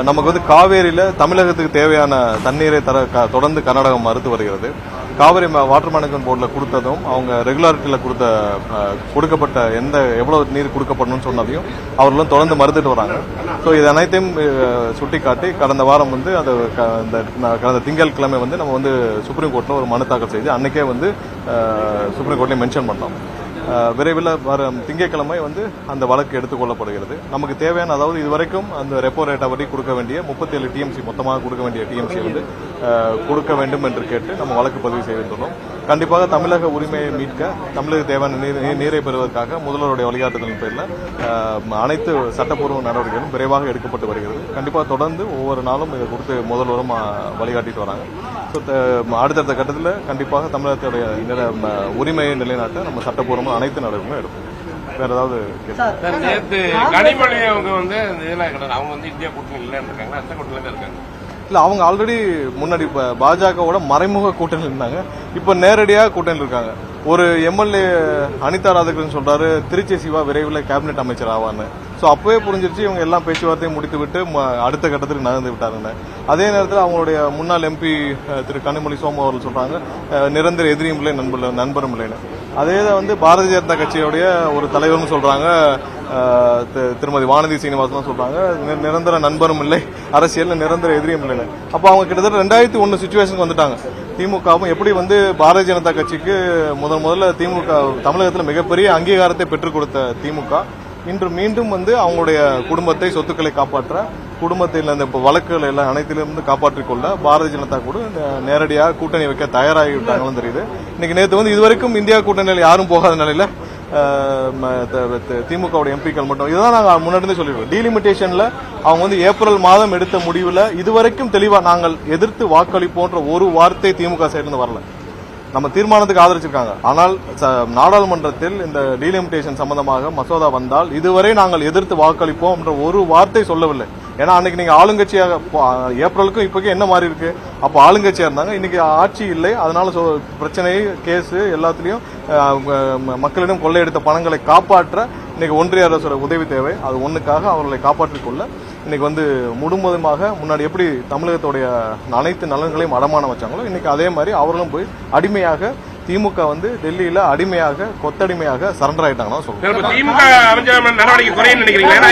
நமக்கு வந்து காவேரியில தமிழகத்துக்கு தேவையான தண்ணீரை தொடர்ந்து கர்நாடகம் மறுத்து வருகிறது. காவிரி வாட்டர் மேனேஜ்மெண்ட் போர்டில் கொடுத்ததும் அவங்க ரெகுலாரிட்டியில் கொடுக்கப்பட்ட எவ்வளவு நீர் கொடுக்கப்படணும்னு சொன்னதையும் அவர்களும் தொடர்ந்து மறுத்துட்டு வராங்க. ஸோ இது அனைத்தையும் சுட்டிக்காட்டி கடந்த வாரம் வந்து கடந்த திங்கட்கிழமை வந்து நம்ம வந்து சுப்ரீம் கோர்ட்டில் ஒரு மனு தாக்கல் செய்து அன்னைக்கே வந்து சுப்ரீம் கோர்ட்லேயே மென்ஷன் பண்ணோம். விரைவில் வரும் திங்கட்கிழமை வந்து அந்த வழக்கு எடுத்துக்கொள்ளப்படுகிறது. நமக்கு தேவையான, அதாவது இதுவரைக்கும் அந்த ரெப்போ ரேட்டை வட்டி கொடுக்க வேண்டிய 37 டிஎம்சி மொத்தமாக கொடுக்க வேண்டிய டிஎம்சி வந்து கொடுக்க வேண்டும் என்று கேட்டு நம்ம வழக்கு பதிவு செய்துள்ளோம். கண்டிப்பாக தமிழக உரிமையை மீட்க, தமிழக தேவையான நீரை பெறுவதற்காக முதல்வருடைய வழிகாட்டுதலின் பேரில் அனைத்து சட்டப்பூர்வ நடவடிக்கைகளும் விரைவாக எடுக்கப்பட்டு வருகிறது. கண்டிப்பாக தொடர்ந்து ஒவ்வொரு நாளும் இதை கொடுத்து முதல்வரும் வழிகாட்டிட்டு வராங்க. அடுத்தடுத்த கட்டத்தில் கண்டிப்பாக தமிழகத்துடைய உரிமையை நிலைநாட்ட நம்ம சட்டப்பூர்வமாக அனைத்து நடவடிக்கைகளும் எடுப்போம். வேற ஏதாவது கனிமொழி அவங்க வந்து அவங்க வந்து இந்தியா கூட்டணி இல்லைன்னு இருக்காங்க, அந்த கூட்டணியில இருக்காங்க. இல்ல, அவங்க ஆல்ரெடி முன்னாடி பாஜகவோட மறைமுக கூட்டணியில் இருந்தாங்க, இப்ப நேரடியாக கூட்டணியில் இருக்காங்க. ஒரு எம்எல்ஏ அனிதா ராதாகிருஷ்ணன் சொல்றாரு திருச்சி சிவா விரைவில் கேபினெட் அமைச்சர் ஆவான்னு. ஸோ அப்பவே புரிஞ்சிருச்சு இவங்க எல்லா பேச்சுவார்த்தையும் முடித்து விட்டு அடுத்த கட்டத்துக்கு நகர்ந்து விட்டாருன்னு. அதே நேரத்தில் அவங்களுடைய முன்னாள் எம்பி திரு கனிமொழி சோமு அவர்கள் சொல்றாங்க நிரந்தர எதிரியும் இல்லை நண்பரும் இல்லைன்னு. அதே வந்து பாரதிய ஜனதா கட்சியுடைய ஒரு தலைவர்னு சொல்றாங்க, திருமதி வானதி சீனிவாசன் சொல்றாங்க நிரந்தர நண்பரும் இல்லை, அரசியல் நிரந்தர எதிரியும் இல்லைன்னு. அப்ப அவங்க கிட்டத்தட்ட 2001 சிச்சுவேஷனுக்கு வந்துட்டாங்க. திமுகவும் எப்படி வந்து பாரதிய ஜனதா கட்சிக்கு முதல்ல திமுக தமிழகத்தில் மிகப்பெரிய அங்கீகாரத்தை பெற்றுக் கொடுத்த திமுக இன்று மீண்டும் வந்து அவங்களுடைய குடும்பத்தை, சொத்துக்களை காப்பாற்ற, குடும்பத்தில் அந்த வழக்குகள் எல்லாம் அனைத்திலிருந்து காப்பாற்றிக் கொள்ள பாரதிய ஜனதா கூட நேரடியாக கூட்டணி வைக்க தயாராகிவிட்டாங்களும் தெரியுது. இன்னைக்கு நேற்று வந்து இதுவரைக்கும் இந்தியா கூட்டணியில் யாரும் போகாத நிலையில திமுகவுடைய எம்பிக்கள் மட்டும், இதுதான் நாங்கள் முன்னாடி சொல்லிடுவோம். டீலிமிட்டேஷன்ல அவங்க வந்து ஏப்ரல் மாதம் எடுத்த முடிவுல இதுவரைக்கும் தெளிவா நாங்கள் எதிர்த்து வாக்களிப்போன்ற ஒரு வார்த்தை திமுக சைடிலிருந்து வரல. நம்ம தீர்மானத்துக்கு ஆதரிச்சிருக்காங்க. ஆனால் நாடாளுமன்றத்தில் இந்த டீலிமிட்டேஷன் சம்பந்தமாக மசோதா வந்தால் இதுவரை நாங்கள் எதிர்த்து வாக்களிப்போம் என்ற ஒரு வார்த்தை சொல்லவில்லை. ஏன்னா அன்னைக்கு நீங்க ஆளுங்கட்சியாக ஏப்ரலுக்கும் இப்போக்கும் என்ன மாறி இருக்கு? அப்போ ஆளுங்கட்சியா இருந்தாங்க, இன்னைக்கு ஆட்சி இல்லை. அதனால பிரச்சனை, கேஸ் எல்லாத்திலையும் மக்களிடம் கொள்ளையடித்த பணங்களை காப்பாற்ற இன்னைக்கு ஒன்றிய அரசோட உதவி தேவை. அது ஒண்ணுக்காக அவர்களை காப்பாற்றிக் கொள்ள இன்னைக்கு வந்து முழுவதுமாக முன்னாடி எப்படி தமிழகத்துடைய அனைத்து நலன்களையும் அடமானம் வச்சாங்களோ இன்னைக்கு அதே மாதிரி அவர்களும் போய் அடிமையாக திமுக வந்து டெல்லியில அடிமையாக, கொத்தடிமையாக சரண்டர் ஆயிட்டாங்கன்னா சொல்லுங்க. திமுக நடவடிக்கை குறையும் நினைக்கிறீங்களா?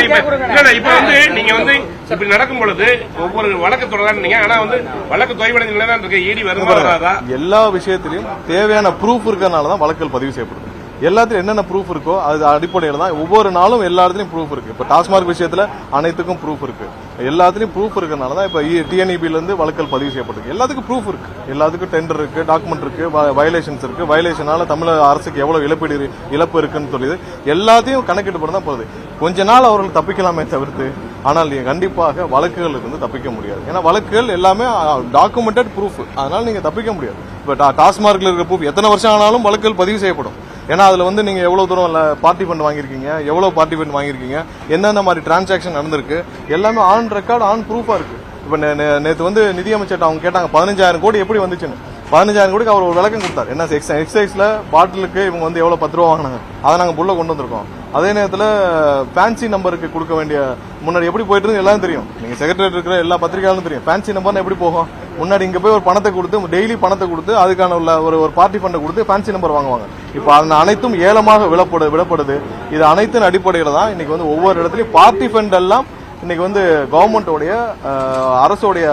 இப்ப வந்து நீங்க வந்து இப்படி நடக்கும் பொழுது ஒவ்வொரு வழக்கு தொடர்ந்து, ஆனா வந்து வழக்கு தொய்வடைந்த நிலை தான் இருக்கு. ஈடி வருமானதா எல்லா விஷயத்திலையும் தேவையான ப்ரூஃப் இருக்கிறதுனாலதான் வழக்குகள் பதிவு செய்யப்படுது. எல்லாத்திலும் என்னென்ன ப்ரூஃப் இருக்கோ அது அடிப்படையில் தான் ஒவ்வொரு நாளும் எல்லா இடத்துலயும் ப்ரூஃப் இருக்கு. இப்ப டாஸ்மார்க் விஷயத்துல அனைத்துக்கும் ப்ரூஃப் இருக்கு. எல்லாத்துலயும் ப்ரூஃப் இருக்கனால தான் இப்ப டிஎன்இபில இருந்து வழக்குகள் பதிவு செய்யப்பட்டிருக்கு. எல்லாத்துக்கும் ப்ரூஃப் இருக்கு. எல்லாத்துக்கும் டெண்டர் இருக்கு, டாக்குமெண்ட் இருக்கு, வயலேஷன்ஸ் இருக்கு. வயலேஷனால தமிழக அரசுக்கு எவ்வளவு இழப்பு இருக்குன்னு சொல்லி எல்லாத்தையும் கணக்கிட்டு பண்ண தான் போகுது. கொஞ்ச நாள் அவர்கள் தப்பிக்கலாமே தவிர்த்து, ஆனால் நீங்க கண்டிப்பாக வழக்குகள் இருந்து தப்பிக்க முடியாது. ஏன்னா வழக்குகள் எல்லாமே டாக்குமெண்டட் ப்ரூஃப், அதனால நீங்க தப்பிக்க முடியாது. இப்ப டாஸ்மார்க்ல இருக்கிற ப்ரூஃப் எத்தனை வருஷம் ஆனாலும் வழக்குகள் பதிவு செய்யப்படும். ஏன்னா அதுல வந்து நீங்க எவ்வளவு தூரம் பார்ட்டி ஃபண்ட் வாங்கிருக்கீங்க, எவ்வளவு பார்ட்டி ஃபண்ட் வாங்கிருக்கீங்க, என்னென்ன மாதிரி டிரான்சாக்சன் நடந்திருக்கு, எல்லாமே ஆன் ரெக்கார்ட், ஆன் ப்ரூஃபா இருக்கு. இப்ப நேற்று வந்து நிதியமைச்சர் அவங்க கேட்டாங்க 15,000 கோடி எப்படி வந்துச்சுன்னு. 15,000 கோடிக்கு அவர் ஒரு விளக்கம் கொடுத்தார். என்ன எக்ஸைஸ்ல பாட்டிலுக்கு இவங்க வந்து எவ்வளவு 10 ரூபா வாங்கினாங்க, அதை நாங்க புள்ள கொண்டு வந்திருக்கோம். அதே நேரத்தில் ஃபேன்சி நம்பருக்கு கொடுக்க வேண்டிய முன்னாடி எப்படி போயிட்டு இருந்து எல்லாம் தெரியும். நீங்க செக்ரட்டரி இருக்கிற எல்லா பத்திரிகையாலும் தெரியும் ஃபேன்சி நம்பர்னு எப்படி போகும். முன்னாடி இங்க போய் ஒரு பணத்தை கொடுத்து, டெய்லி பணத்தை கொடுத்து, அதுக்கான உள்ள ஒரு பார்ட்டி ஃபண்டை கொடுத்து ஃபேன்சி நம்பர் வாங்குவாங்க. இப்ப அது அனைத்தும் ஏலமாக விடப்படுது. இது அனைத்தின் அடிப்படையில தான் இன்னைக்கு வந்து ஒவ்வொரு இடத்துலயும் பார்ட்டி ஃபண்ட் எல்லாம் இன்னைக்கு வந்து கவர்மெண்டோடைய அரசோடைய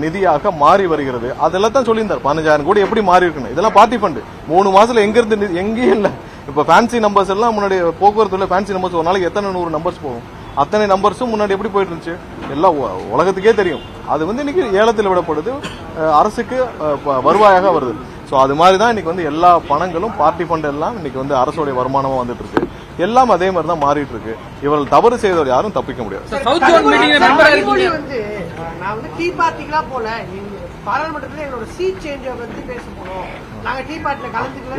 நிதியாக மாறி வருகிறது. அதெல்லாம் தான் சொல்லியிருந்தார் 15,000 கோடி எப்படி மாறி இருக்குன்னு. இதெல்லாம் பார்ட்டி ஃபண்ட் 3 மாசத்துல எங்க இருந்து எங்கேயும் இல்ல. இப்ப ஃபேன்சி நம்பர்ஸ் எல்லாம் முன்னாடி போக்குவரத்துல ஃபேன்சி நம்பர்ஸ் ஒரு நாளைக்கு எத்தனை 100 நம்பர்ஸ் போகும், அத்தனை நம்பர்ஸும் முன்னாடி எப்படி போயிட்டு இருந்துச்சு எல்லாம் உலகத்துக்கே தெரியும். அது வந்து இன்னைக்கு ஏலத்தில் விடப்படுது, அரசுக்கு வருவாயாக வருது. சோ அது மாதிரி தான் இன்னைக்கு வந்து எல்லா பணங்களும் பார்ட்டி ஃபண்ட் எல்லாம் இன்னைக்கு வந்து அரசுடைய வருமானமா வந்துட்டு இருக்கு. எல்லாம் அதே மாதிரி தான் மாறிட்டு இருக்கு. இவர்கள் தவறு செய்தவர் யாரும் தப்பிக்க முடியாது.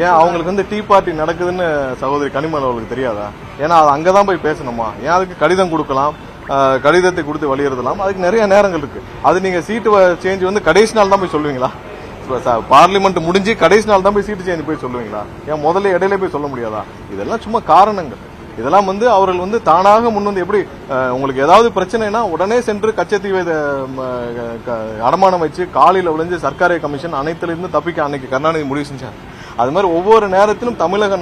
ஏன் அவங்களுக்கு வந்து டீ பார்ட்டி நடக்குதுன்னு சகோதரி கனிமொழி அவர்களுக்கு தெரியாதா? ஏன்னா அது அங்கதான் போய் பேசணுமா? ஏன் அதுக்கு கடிதம் கொடுக்கலாம், கடிதத்தை கொடுத்து வெளியேறலாம், அதுக்கு நிறைய நேரங்கள் இருக்கு. அது நீங்க சீட்டு சேஞ்ச் வந்து கடைசி நாள் தான் போய் சொல்லுவீங்களா? பார்லிமெண்ட் முடிஞ்சு கடைசி நாள் தான் போய் சீட்டு சேஞ்ச் போய் சொல்லுவீங்களா? ஏன் முதல்ல இடையில போய் சொல்ல முடியாதா? இதெல்லாம் சும்மா காரணங்கள். இதெல்லாம் வந்து அவர்கள் வந்து தானாக முன் வந்து எப்படி உங்களுக்கு ஏதாவது பிரச்சனைனா உடனே சென்று கச்சத்தீவை அடமானம் வச்சு காலையில விளைஞ்சு சர்க்காரிய கமிஷன் அனைத்திலிருந்து தப்பிக்க அன்னைக்கு கருணாநிதி முடிவு செஞ்சாங்க. அது மாதிரி ஒவ்வொரு நேரத்திலும் தமிழக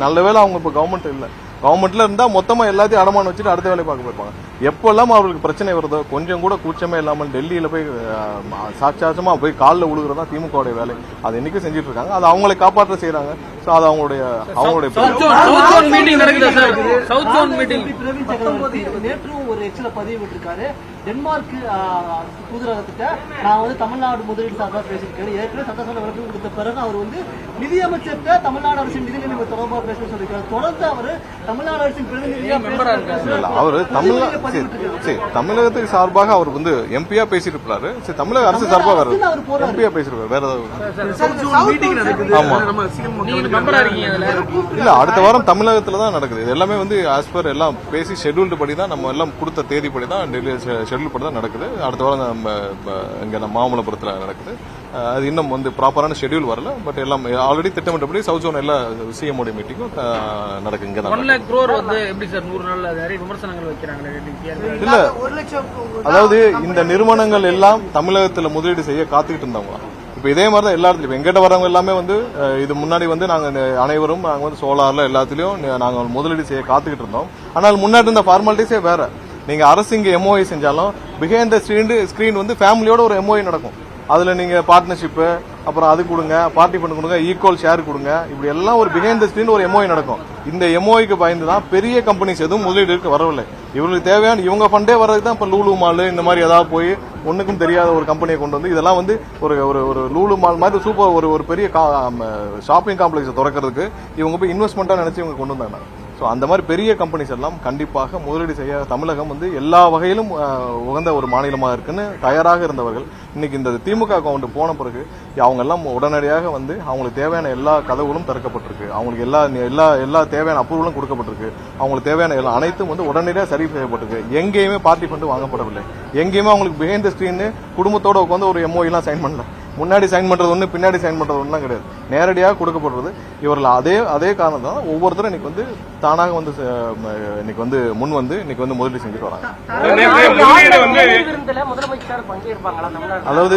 நல்ல வேளை அவங்க இப்ப கவர்மெண்ட் இல்ல, கவர்மெண்ட்ல இருந்தா மொத்தமா எல்லாத்தையும் அடமானம் வச்சுட்டு அடுத்த வேலை பார்க்க போயிருப்பாங்க. எப்பெல்லாம் அவர்களுக்கு பிரச்சனை வருதோ கொஞ்சம் கூட கூச்சமே இல்லாமல் டெல்லியில போய் சாட்சாசமா போய் காலில் விழுகிறதா திமுகவுடைய வேலை. அது இன்னைக்கு செஞ்சுட்டு இருக்காங்க. அது அவங்களை காப்பாற்ற செய்யறாங்க. சோ அது அவங்களுடைய நேற்றும் ஒரு எக்ஸ்ல பதிவு விட்டுருக்காரு. டென்மார்க் தூதரகத்திட்ட நான் வந்து தமிழ்நாடு முதலீடு சார்பாக பேசியிருக்காரு. ஏற்கனவே சட்டசபை விளக்கம் கொடுத்த பிறகு அவர் வந்து நிதியமைச்சர்கிட்ட தமிழ்நாடு அரசின் நிதி நிலைமை தொடர்பாக பேச சொல்லியிருக்காரு. தொடர்ந்து அவர் தமிழ்நாடு அரசின் பிரதிநிதியாக அவர் தமிழகத்துக்கு சார்பாக அவர் வந்து எம்பியா பேசிட்டு இருப்பாரு. தமிழக அரசு சார்பாக எம்பியா பேசிருக்காரு. வேற இல்ல, அடுத்த வாரம் தமிழகத்துல தான் நடக்குது. இது எல்லாமே வந்து ஆஸ் பர் எல்லாம் பேசி ஷெட்யூல்டு படி தான், நம்ம எல்லாம் கொடுத்த தேதி படி தான், டெல்லி ஷெட்யூல் படி தான் நடக்குது. அடுத்த வாரம் இங்க மாமல்லபுரத்துல நடக்குது. அது இன்னும் வந்து ப்ராப்பரான ஷெட்யூல் வரல. பட் எல்லாம் ஆல்ரெடி திட்டமிட்டபடி சவுத் ஜோன் எல்லா சிஎம் உடைய மீட்டிங்கும் நடக்கு. இங்க தான் இல்ல, அதாவது இந்த நிறுவனங்கள் எல்லாம் தமிழகத்துல முதலீடு செய்ய காத்துக்கிட்டு இருந்தவங்க. இப்ப இதே மாதிரி தான் எல்லா இடத்துலயும் எங்கிட்ட வரவங்க எல்லாமே வந்து இது முன்னாடி வந்து நாங்க அனைவரும் நாங்க வந்து சோலார்ல எல்லாத்துலயும் நாங்க முதலீடு செய்ய காத்துக்கிட்டு இருந்தோம். ஆனால் முன்னாடி இருந்த ஃபார்மாலிட்டிஸே வேற. நீங்க அரசு இங்க எம்ஓஐ செஞ்சாலும் பிஹைண்ட் த ஸ்கிரீன் வந்து ஃபேமிலியோட ஒரு எம்ஓஐ நடக்கும். அதுல நீங்க பார்ட்னர்ஷிப், அப்புறம் அது கொடுங்க, பார்ட்டி ஃபண்ட் கொடுங்க, ஈக்குவல் ஷேர் கொடுங்க, இப்படி எல்லாம் ஒரு பிஹைண்ட் த ஸ்கிரீன் ஒரு எம்ஓஐ நடக்கும். இந்த எம்ஓஐக்கு பயந்து தான் பெரிய கம்பெனிஸ் எதுவும் முதலீடு வரவில்லை. இவங்களுக்கு தேவையான இவங்க ஃபண்டே வர்றதுக்கு தான் இப்ப லூலு மால் இந்த மாதிரி ஏதாவது போய் ஒண்ணுக்கும் தெரியாத ஒரு கம்பெனியை கொண்டு வந்து இதெல்லாம் வந்து ஒரு ஒரு லூலு மால் மாதிரி சூப்பர் ஒரு பெரிய ஷாப்பிங் காம்ப்ளெக்ஸ் திறக்கிறதுக்கு இவங்க போய் இன்வெஸ்ட்மெண்டா நினைச்சு இவங்க கொண்டு வந்தாங்க. ஸோ அந்த மாதிரி பெரிய கம்பெனிஸ் எல்லாம் கண்டிப்பாக முதலீடு செய்ய தமிழகம் வந்து எல்லா வகையிலும் உகந்த ஒரு மாநிலமாக இருக்குன்னு தயாராக இருந்தவர்கள் இன்னைக்கு இந்த திமுக கவுண்ட் போன பிறகு அவங்க எல்லாம் உடனடியாக வந்து அவங்களுக்கு தேவையான எல்லா கதவுகளும் திறக்கப்பட்டிருக்கு. அவங்களுக்கு எல்லா தேவையான அப்ரூவலும் கொடுக்கப்பட்டிருக்கு. அவங்களுக்கு தேவையான எல்லா அனைத்தும் வந்து உடனடியாக சரி செய்யப்பட்டிருக்கு. எங்கேயுமே பார்ட்டி ஃபண்ட் வாங்கப்படவில்லை. எங்கேயுமே அவங்களுக்கு பிஹைண்ட் த ஸ்கிரீன் குடும்பத்தோட உட்காந்து ஒரு எம்ஓ எல்லாம் சைன் பண்ணல. முன்னாடி சைன் பண்றது ஒண்ணு, பின்னாடி சைன் பண்றது ஒண்ணு கிடையாது. நேரடியாக கொடுக்கப்படுறது. இவர்கள் அதே காரணம் தான் ஒவ்வொருத்தரும் இன்னைக்கு வந்து தானாக வந்து இன்னைக்கு வந்து முன் வந்து இன்னைக்கு வந்து முதலீடு செஞ்சுட்டு வராங்க. அதாவது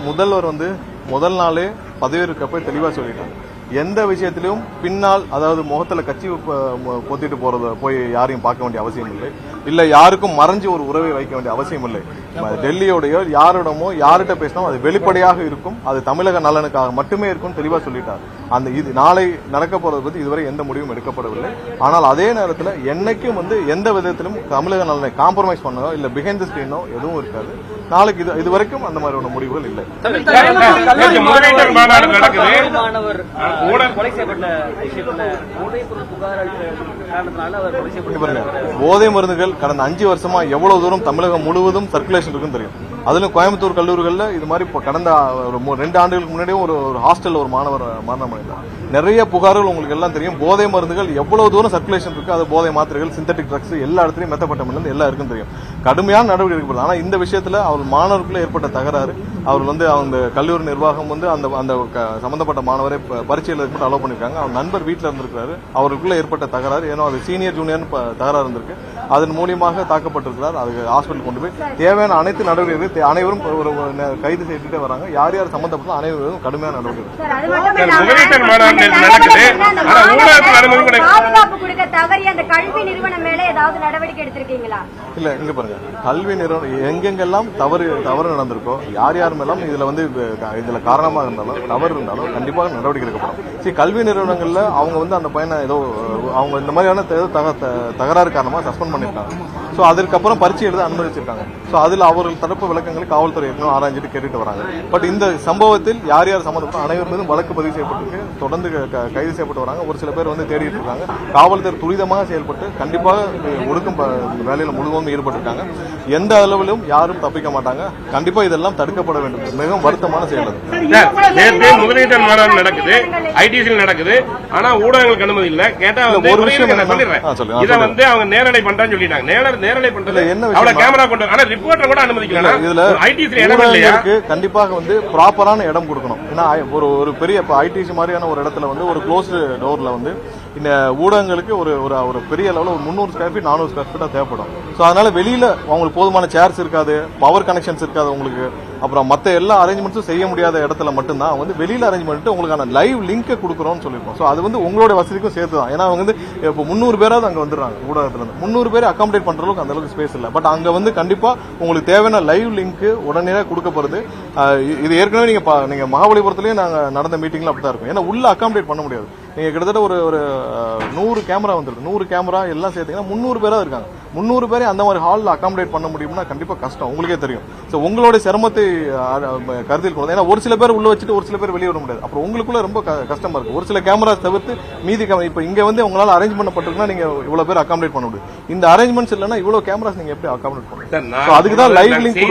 முதல்வர் வந்து முதல் நாளே பதவியேற்கப்ப தெளிவா சொல்லிட்டாங்க. எந்த விஷயத்திலும் பின்னால், அதாவது முகத்துல கட்சி பொத்திட்டு போய் யாரையும் பார்க்க வேண்டிய அவசியம் இல்லை. இல்ல யாருக்கும் மறைஞ்சு ஒரு உறவை வைக்க வேண்டிய அவசியம் இல்லை. டெல்லியோடையோ யாரிடமோ யார்கிட்ட பேசினோம் அது வெளிப்படையாக இருக்கும். அது தமிழக நலனுக்காக மட்டுமே இருக்கும் தெளிவா சொல்லிட்டார். அந்த இது நாளை நடக்க போறது பத்தி இதுவரை எந்த முடிவும் எடுக்கப்படவில்லை. ஆனால் அதே நேரத்தில் என்னைக்கும் வந்து எந்த விதத்திலும் தமிழக நலனை காம்ப்ரமைஸ் பண்ணதோ இல்ல பிஹைண்ட் தி ஸ்கிரீனோ எதுவும் இருக்காது. நாளைக்கு இது வரைக்கும் அந்த மாதிரியான முடிவுகள் இல்லை. போதை மருந்துகள் கடந்த 5 வருஷமா எவ்வளவு தூரம் தமிழகம் முழுவதும் சர்க்குலேஷன் இருக்குன்னு தெரியும். அதுல கோயம்புத்தூர் கல்லூரிகள்ல இது மாதிரி கடந்த 2 ஆண்டுகளுக்கு முன்னாடியே ஒரு ஹாஸ்டல்ல ஒரு மாணவர் மரணம் அடைந்தார். நிறைய புகார்கள் உங்களுக்கு எல்லாம் தெரியும். போதை மருந்துகள் எவ்வளவு தூரம் சர்க்குலேஷன் இருக்கு. அது போதை மாத்திரைகள், சிந்தட்டிக் ட்ரக்ஸ் எல்லா இடத்துலயும் மெத்தப்பட்டமில் எல்லாம் இருக்குன்னு தெரியும். கடுமையான நடவடிக்கை எடுக்கப்படுது. ஆனா இந்த விஷயத்துல அவர் மாணவருக்குள்ள ஏற்பட்ட தகராறு, அவர் வந்து அந்த கல்லூரி நிர்வாகம் வந்து அந்த சம்பந்தப்பட்ட மாணவரை பரீட்சையில் ஏற்பட்டு அலோவ் பண்ணிருக்காங்க. அவர் நண்பர் வீட்டில் இருந்திருக்காரு. அவருக்குள்ள ஏற்பட்ட தகராறு, ஏன்னா அது சீனியர் ஜூனியர் தகராறு இருந்திருக்கு. அதன் மூலியமாக தாக்கப்பட்டிருக்கிறார். அதுக்கு ஹாஸ்பிட்டல் கொண்டு போய் தேவையான அனைத்து நடவடிக்கைகள் அனைவரும் கைது செய்துட்டே வராங்க. யார் யார் சம்பந்தப்பட்ட அனைவரும் கடுமையான நடவடிக்கை. இல்ல இங்க பாருங்க, கல்வி நிறுவனம் எங்கெங்கெல்லாம் தவறு நடந்திருக்கோ, யார் யார் மேலும் இதுல காரணமா இருந்தாலும் தவறு இருந்தாலும் கண்டிப்பாக நடவடிக்கை எடுக்கப்படும். கல்வி நிறுவனங்கள்ல அவங்க வந்து அந்த பையனை ஏதோ அவங்க இந்த மாதிரியான தகராறு காரணமா சஸ்பெண்ட் பண்ணிருக்காங்க. சோ அதற்கப்புறம் பரீட்சை எழுத அனுமதிச்சிருக்காங்க. சோ அதுல அவர்கள் தரப்பு விளக்கங்களை காவல்துறை ஆராய்ச்சிட்டு கேட்டுட்டு வராங்க. பட் இந்த சம்பவத்தில் யார் யார் சம்பந்தப்பட்ட அனைவர் மீதும் வழக்கு பதிவு செய்யப்பட்டிருக்கு. தொடர்ந்து கைது செய்யப்பட்டு வராங்க. ஒரு சில பேர் வந்து தேடிட்டு இருக்காங்க. காவல்துறை துரிதமாக செயல்பட்டு கண்டிப்பாக ஒடுக்கும் வேலையில முழுவதும் ஈடுபட்டிருக்காங்க. எந்த அளவிலும் யாரும் தப்பிக்க மாட்டாங்க. கண்டிப்பா இதெல்லாம் தடுக்கப்பட வேண்டும். மிகவும் வருத்தமான செயல். முதலீட்டர் மாநாடு நடக்குது, ஐடிசியில் நடக்குது. ஆனா ஊடகங்களுக்கு அனுமதி இல்ல. கேட்டா ஒரு விஷயம் இதை வந்து அவங்க நேரலை பண்றான்னு சொல்லிட்டாங்க. நேரலை பண்றது என்ன விஷயம்? கேமரா கொண்டு ஆனா ரிப்போர்ட்டர் கூட அனுமதிக்கலாம். இதுல ஐடிசி இடம் இல்லையா? கண்டிப்பாக வந்து ப்ராப்பரான இடம் கொடுக்கணும். ஏன்னா ஒரு பெரிய ஐடிசி மாதிரியான ஒரு இடத்துல வந்து ஒரு க்ளோஸ்டு டோர்ல வந்து இந்த ஊடகங்களுக்கு ஒரு பெரிய அளவில் ஒரு 300 ஸ்கொயர் ஃபீட் 400 ஸ்கொயர் ஃபீட்டா தேவைப்படும். ஸோ அதனால வெளியில அவங்களுக்கு போதுமான சேர்ஸ் இருக்காது, பவர் கனெக்ஷன்ஸ் இருக்காது உங்களுக்கு, அப்புறம் மற்ற எல்லா அரேஞ்ச்மெண்ட்ஸும் செய்ய முடியாத இடத்துல மட்டும்தான் வந்து வெளியில அரேஞ்ச் பண்ணிட்டு உங்களுக்கான லைவ் லிங்க் கொடுக்குறோம்னு சொல்லியிருக்கோம். ஸோ அது வந்து உங்களோட வசதிக்கும் சேர்த்து தான். ஏன்னா அவங்க வந்து இப்போ 300 பேராவது அங்கே வந்துடுறாங்க ஊடகத்துல இருந்து. 300 பேரை அகாமடேட் பண்ற அளவுக்கு அந்த அளவுக்கு ஸ்பேஸ் இல்லை. பட் அங்க வந்து கண்டிப்பா உங்களுக்கு தேவையான லைவ் லிங்க் உடனே கொடுக்கப்படுது. இது ஏற்கனவே நீங்க மகாபலிபுரத்துலயும் நாங்க நடந்த மீட்டிங்ல அப்படிதான் இருக்கும். ஏன்னா உள்ள அகாமடேட் பண்ண முடியாது. நீங்க கிட்டத்தட்ட ஒரு 100 கேமரா வந்துருக்கு. 100 கேமரா எல்லாம் சேர்த்தீங்கன்னா 300 பேரா இருக்காங்க. 300 பேரை அந்த மாதிரி ஹாலில் அகாமடேட் பண்ண முடியும்னா கண்டிப்பா கஷ்டம், உங்களுக்கே தெரியும். ஸோ உங்களோட சிரமத்தை கருத்தில் கொண்டு, ஏன்னா ஒரு சில பேர் உள்ள வச்சுட்டு ஒரு சில பேர் வெளியே விட முடியாது. அப்புறம் உங்களுக்குள்ள ரொம்ப கஷ்டமா இருக்கு. ஒரு சில கேமரா தவிர்த்து மீதி கேமரா இப்போ இங்க வந்து உங்களால அரேஞ்ச் பண்ணப்பட்டிருக்குன்னா நீங்க இவ்வளவு பேர் அகாமடேட் பண்ண முடியும். இந்த அரேஞ்ச்மெண்ட்ஸ் இல்லைன்னா இவ்வளவு கேமராஸ் நீங்க எப்படி அகாமடேட் பண்ணுங்க? அதுக்கு தான் லைவ் லிங்க்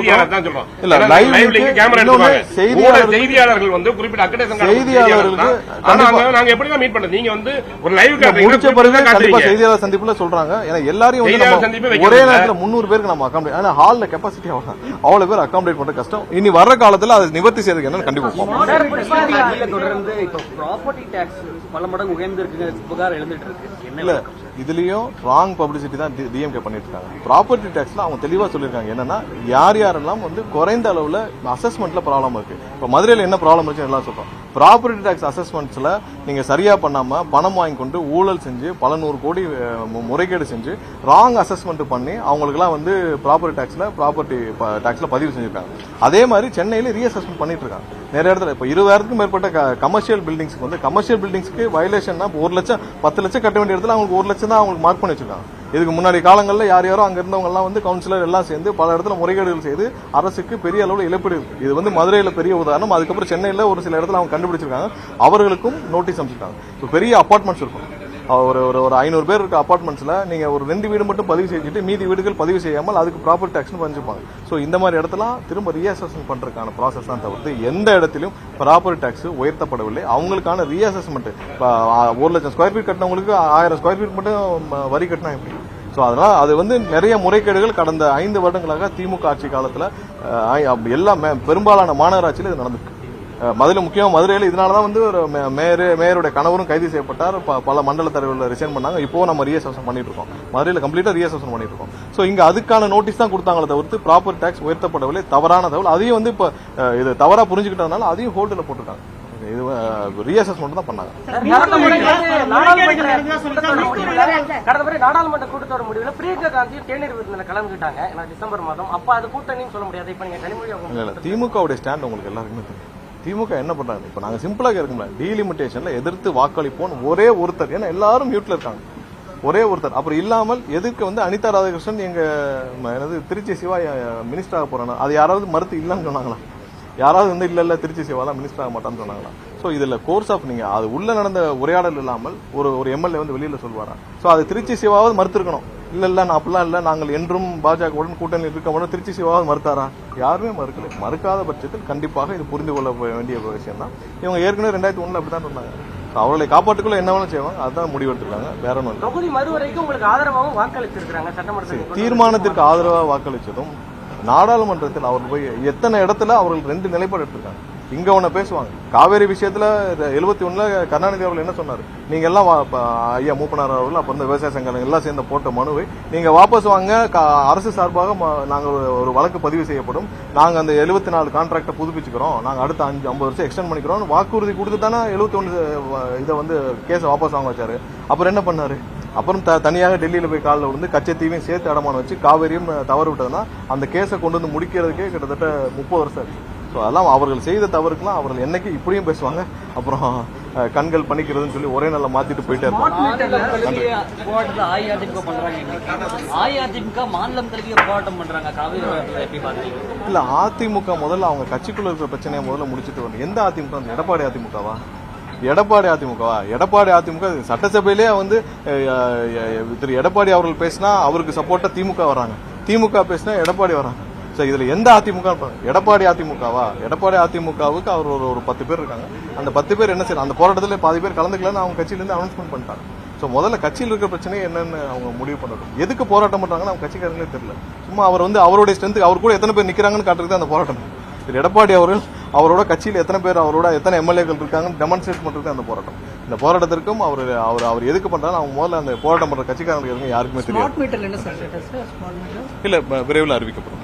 இல்ல, லைவ் லிங்க் செய்தியாளர்கள் வந்து குறிப்பிட்ட செய்தியாளர்களுக்கு நாங்க எப்படி தான் மீட் பண்றது? நீங்க வந்து ஒரு லைவ் முடிச்ச பிறகு கண்டிப்பா செய்தியாளர் சந்திப்புல சொல்றாங்க. ஏன்னா எல்லாரையும் ஒரே நேரத்தில் 300 பேருக்கு நம்ம அகாமடேட், ஆனா ஹால்ல கெப்பாசிட்டி அவ்வளவு பேர் அகாமடேட் பண்ற கஷ்டம். இனி வர்ற காலத்துல அதை நிவர்த்தி செய்யறதுக்கு என்னன்னு கண்டிப்பா தொடர்ந்து இப்போ ப்ராப்பர்ட்டி டாக்ஸ் பல மடங்கு உயர்ந்திருக்கு புகார் எழுந்துட்டு இருக்கு. இல்ல இதுலயும் ராங் பப்ளிசிட்டி தான் டிஎம்கே பண்ணிட்டு இருக்காங்க. ப்ராப்பர்ட்டி டாக்ஸ்ல அவங்க தெளிவா சொல்லிருக்காங்க என்னன்னா யாரெல்லாம் வந்து குறைந்த அளவுல அசஸ்மெண்ட்ல ப்ராப்ளம் இருக்கு. இப்ப மதுரையில என்ன ப்ராப்ளம் இருக்கு எல்லாம் சொல்றோம். ப்ராப்பர்ட்டி டாக்ஸ் அசஸ்மெண்ட்ஸ்ல நீங்க சரியா பண்ணாம பணம் வாங்கி கொண்டு ஊழல் செஞ்சு பல 100 கோடி முறைகேடு செஞ்சு ராங் அசஸ்மெண்ட் பண்ணி அவங்களுக்கு எல்லாம் வந்து ப்ராப்பர்ட்டி டாக்ஸ்ல பதிவு செஞ்சிருக்காங்க. அதே மாதிரி சென்னையில ரீஅசஸ்மெண்ட் பண்ணிட்டு இருக்காங்க நிறைய இடத்துல. இப்ப 20,000க்கும் மேற்பட்ட கமர்ஷியல் பில்டிங்ஸ்க்கு வந்து கமர்ஷியல் பில்டிங்ஸ்க்கு வயலேஷன்னா 1 லட்சம் 10 லட்சம் கட்ட வேண்டிய இடத்துல அவங்களுக்கு 1 லட்சம் தான் அவங்களுக்கு மார்க் பண்ணி வச்சிருக்காங்க. இதுக்கு முன்னாடி காலங்களில் யாரோ அங்க இருந்தவங்க எல்லாம் வந்து கவுன்சிலர் எல்லாம் சேர்ந்து பல இடத்துல முறைகேடுகள் செய்து அரசுக்கு பெரிய அளவில் இழப்பீடு இருக்கு. இது வந்து மதுரையில பெரிய உதாரணம். அதுக்கப்புறம் சென்னையில ஒரு சில இடத்துல அவங்க கண்டுபிடிச்சிருக்காங்க. அவர்களுக்கும் நோட்டீஸ் அனுப்பிச்சிருக்காங்க. பெரிய அபார்ட்மெண்ட்ஸ் இருக்கும், ஒரு 500 பேர் இருக்க அபார்ட்மெண்ட்ஸ்ல நீங்க ஒரு 2 வீடு மட்டும் பதிவு செஞ்சுட்டு மீதி வீடுகள் பதிவு செய்யாமல் அதுக்கு ப்ராப்பர்ட்டி டாக்ஸ் பதிஞ்சிருப்பாங்க. ஸோ இந்த மாதிரி இடத்துல திரும்ப ரீஅசஸ்மெண்ட் பண்றதுக்கான ப்ராசஸ் தான் தவிர்த்து எந்த இடத்திலும் ப்ராப்பர்ட்டி டாக்ஸ் உயர்த்தப்படவில்லை. அவங்களுக்கான ரீஅசஸ்மெண்ட் 1 லட்சம் ஸ்கொயர் ஃபீட் கட்டினவங்களுக்கு 1000 ஸ்கொயர் ஃபீட் மட்டும் வரி கட்டினா எப்படி? ஸோ அதனால அது வந்து நிறைய முறைகேடுகள் கடந்த 5 வருடங்களாக திமுக ஆட்சி காலத்துல எல்லாம் பெரும்பாலான மாநகராட்சியில் இது நடந்திருக்கு. முக்கியமா மதுரையில் இதனாலதான் வந்து ஒரு மேயருடைய கணவரும் கைது செய்யப்பட்டார். பல மண்டல தலைவர்கள் ரிசைன் பண்ணாங்க. இப்போ நம்ம ரீஅசஸ்மெண்ட் பண்ணிட்டு இருக்கோம். மதுரையில் கம்ப்ளீட்டா ரீஅசஸ்மெண்ட் பண்ணிட்டு இருக்கோம். ஸோ இங்க அதுக்கான நோட்டீஸ் தான் கொடுத்தாங்களே தவிர்த்து ப்ராப்பர்ட்டி டாக்ஸ் உயர்த்தப்படவில்லை. தவறான தகவல் அதையும் வந்து இப்ப இது தவறா புரிஞ்சுக்கிட்டதுனால அதையும் ஹோல்டில் போட்டுருக்காங்க. இது ரீஅசஸ்மெண்ட் தான் பண்ணாங்க. நாடாளுமன்ற கூட்டத்தோட முடிவில் பிரியங்கா காந்தி தேநீர் விருந்தில் கலந்துக்கிட்டாங்க டிசம்பர் மாதம். அப்ப அது கூட்டணின்னு சொல்ல முடியாது. இப்ப நீங்க கனிமொழி திமுகவுடைய ஸ்டாண்ட் உங்களுக்கு எல்லாருக்குமே தெரியும். திமுக என்ன பண்றாங்க? இப்ப நாங்க சிம்பிளா கேட்கல, டீலிமிட்டேஷன்ல எதிர்த்து வாக்களிப்போம் ஒரே ஒருத்தர், ஏன்னா எல்லாரும் மியூட்ல இருக்காங்க, ஒரே ஒருத்தர். அப்புறம் இல்லாமல் எதிர்க்கு வந்து அனிதா ராதாகிருஷ்ணன் எங்க திருச்சி சிவா மினிஸ்டர் ஆக போறாங்க, அது யாராவது மறுத்து இல்லன்னு சொன்னாங்களா? யாராவது வந்து இல்ல திருச்சி சிவாலாம் மினிஸ்டர் ஆக மாட்டான்னு சொன்னாங்களா? சோ இதுல கோர்ஸ் ஆஃப் நீங்க அது உள்ள நடந்த உரையாடல் இல்லாமல் ஒரு எம்எல்ஏ வந்து வெளியில சொல்வாரா? சோ அது திருச்சி சிவாவது மறுத்திருக்கணும். இல்ல நான் அப்படிலாம் இல்ல, நாங்கள் என்றும் பாஜகவுடன் கூட்டணி இருக்க மாட்டோம் திருச்சி சிவாவது மறுத்தாரா? யாருமே மறுக்கல. மறுக்காத பட்சத்தில் கண்டிப்பாக இது புரிந்து கொள்ள வேண்டிய விஷயம் தான். இவங்க ஏற்கனவே 2001 அப்படிதான் சொன்னாங்க. அவர்களை காப்பாற்றுக்குள்ள என்ன வேணும் செய்வாங்க, அதுதான் முடிவெடுத்திருக்காங்க. வேற ஒன்றும் தொகுதி மறுவரைக்கும் உங்களுக்கு ஆதரவாகவும் வாக்களிச்சிருக்காங்க. சட்டமன்ற தீர்மானத்திற்கு ஆதரவாக வாக்களிச்சதும் நாடாளுமன்றத்தில் அவர்கள் போய் எத்தனை இடத்துல அவர்கள் 2 நிலைப்பாடு எடுத்திருக்காங்க. இங்க ஒண்ணு பேசுவாங்க. காவேரி விஷயத்துல 71ல கருணாநிதி அவர்கள் என்ன சொன்னாரு? நீங்க எல்லாம் ஐயா மூப்பனார் அவர்கள் அப்ப இந்த விவசாய சங்கங்கள் எல்லாம் சேர்ந்த போட்ட மனுவை நீங்க வாபஸ் வாங்க, அரசு சார்பாக நாங்க ஒரு வழக்கு பதிவு செய்யப்படும், நாங்க அந்த 74 கான்ட்ராக்டை புதுப்பிச்சுக்கிறோம், நாங்க அடுத்த 50 வருஷம் எக்ஸ்டெண்ட் பண்ணிக்கிறோம் வாக்குறுதி கொடுத்து தானே 71 இதை வந்து கேஸை வாபஸ் வாங்க வச்சாரு. அப்புறம் என்ன பண்ணாரு? அப்புறம் தனியாக டெல்லியில போய் காலில் விழுந்து கச்சத்தீவையும் சேர்த்து அடமானம் வச்சு காவேரியும் தவறு விட்டதுன்னா அந்த கேஸை கொண்டு வந்து முடிக்கிறதுக்கே கிட்டத்தட்ட 30 வருஷம் இருக்கு. ஸோ அதெல்லாம் அவர்கள் செய்த தவறுக்குலாம் அவர்கள் என்னைக்கு இப்படியும் பேசுவாங்க. அப்புறம் கண்கள் பண்ணிக்கிறதுன்னு சொல்லி ஒரே நாள்ல மாத்திட்டு போயிட்டே இருப்பாங்க. இல்ல அதிமுக முதல்ல அவங்க கட்சிக்குள்ள இருக்கிற பிரச்சனையை முதல்ல முடிச்சுட்டு வரணும். எந்த அதிமுக? எடப்பாடி அதிமுகவா? எடப்பாடி அதிமுக சட்டசபையிலே வந்து திரு எடப்பாடி அவர்கள் பேசினா அவருக்கு சப்போர்ட்டா திமுக வர்றாங்க, திமுக பேசினா எடப்பாடி வர்றாங்க. சோ இதுல எந்த அதிமுக? எடப்பாடி அதிமுகவா? எடப்பாடி அதிமுகவுக்கு அவர் ஒரு 10 பேர் இருக்காங்க. அந்த 10 பேர் என்ன செய்யணும்? அந்த போராட்டத்துல பாதி பேர் கலந்துக்கலன்னு அவங்க கட்சியில இருந்து அனௌன்ஸ்மெண்ட் பண்ணிட்டாங்க. சோ முதல்ல கட்சியில் இருக்கிற பிரச்சனை என்னன்னு அவங்க முடிவு பண்ணணும். எதுக்கு போராட்டம் பண்றாங்கன்னு அவங்க கட்சிக்காரங்களே தெரியல. சும்மா அவர் வந்து அவருடைய ஸ்ட்ரென்த், அவர் கூட எத்தனை பேர் நிக்கிறாங்கன்னு காட்டுறது அந்த போராட்டம். திரு எடப்பாடி அவர்கள் அவரோட கட்சியில் எத்தனை பேர், அவரோட எத்தனை எம்எல்ஏக்கள் இருக்காங்கன்னு டெமான்ஸ்ட்ரேட் பண்றது அந்த போராட்டம். இந்த போராட்டத்திற்கும் அவர் அவர் அவர் எதுக்கு பண்றாரு அவங்க முதல்ல அந்த போராட்டம் பண்ற கட்சிக்காரங்களுக்கு யாருக்குமே தெரியாது. மீட்டர்ல என்ன சார் ஸ்மார்ட் மீட்டர் இல்ல விரைவில் அறிவிக்கப்படும்.